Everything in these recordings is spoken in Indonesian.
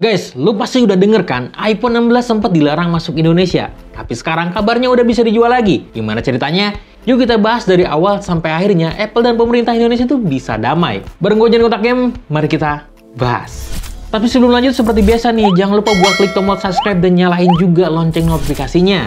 Guys, lu pasti udah denger kan, iPhone 16 sempat dilarang masuk Indonesia. Tapi sekarang kabarnya udah bisa dijual lagi. Gimana ceritanya? Yuk kita bahas dari awal sampai akhirnya Apple dan pemerintah Indonesia tuh bisa damai. Bareng gue Jan Kotak Game, mari kita bahas. Tapi sebelum lanjut, seperti biasa nih, jangan lupa buat klik tombol subscribe dan nyalain juga lonceng notifikasinya.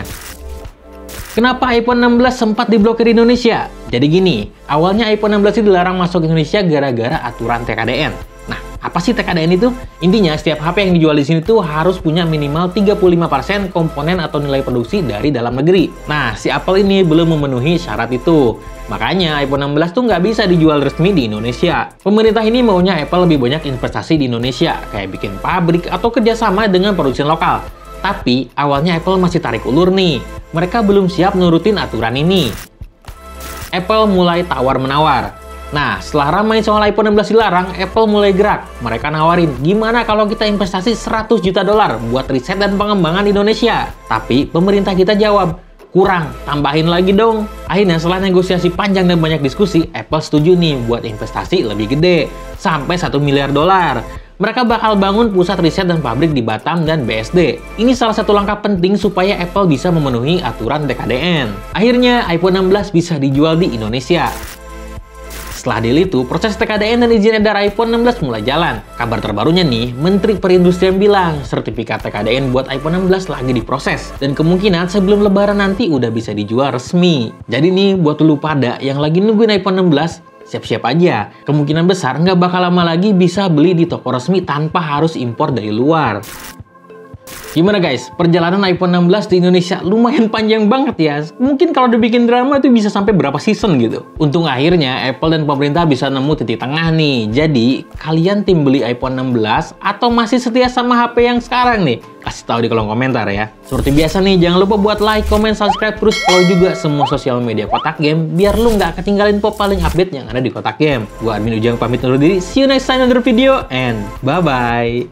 Kenapa iPhone 16 sempat diblokir di Indonesia? Jadi gini, awalnya iPhone 16 itu dilarang masuk Indonesia gara-gara aturan TKDN. Nah, apa sih TKDN itu? Intinya, setiap HP yang dijual di sini tuh harus punya minimal 35% komponen atau nilai produksi dari dalam negeri. Nah, si Apple ini belum memenuhi syarat itu. Makanya iPhone 16 tuh nggak bisa dijual resmi di Indonesia. Pemerintah ini maunya Apple lebih banyak investasi di Indonesia, kayak bikin pabrik atau kerjasama dengan produsen lokal. Tapi, awalnya Apple masih tarik ulur nih. Mereka belum siap nurutin aturan ini. Apple mulai tawar-menawar. Nah, setelah ramai soal iPhone 16 dilarang, Apple mulai gerak. Mereka nawarin, gimana kalau kita investasi 100 juta dolar buat riset dan pengembangan Indonesia? Tapi, pemerintah kita jawab, kurang, tambahin lagi dong. Akhirnya, setelah negosiasi panjang dan banyak diskusi, Apple setuju nih buat investasi lebih gede, sampai 1 miliar dolar. Mereka bakal bangun pusat riset dan pabrik di Batam dan BSD. Ini salah satu langkah penting supaya Apple bisa memenuhi aturan TKDN. Akhirnya, iPhone 16 bisa dijual di Indonesia. Setelah deal itu, proses TKDN dan izin edar iPhone 16 mulai jalan. Kabar terbarunya nih, Menteri Perindustrian bilang sertifikat TKDN buat iPhone 16 lagi diproses. Dan kemungkinan sebelum lebaran nanti udah bisa dijual resmi. Jadi nih, buat lu pada yang lagi nungguin iPhone 16, siap-siap aja. Kemungkinan besar nggak bakal lama lagi bisa beli di toko resmi tanpa harus impor dari luar. Gimana guys, perjalanan iPhone 16 di Indonesia lumayan panjang banget ya. Mungkin kalau dibikin drama itu bisa sampai berapa season gitu. Untung akhirnya Apple dan pemerintah bisa nemu titik tengah nih. Jadi, kalian tim beli iPhone 16 atau masih setia sama HP yang sekarang nih? Kasih tahu di kolom komentar ya. Seperti biasa nih, jangan lupa buat like, comment, subscribe, terus follow juga semua sosial media Kotak Game biar lu nggak ketinggalin pop paling update yang ada di Kotak Game. Gua Admin Ujang pamit undur diri. See you next time in another video and bye-bye.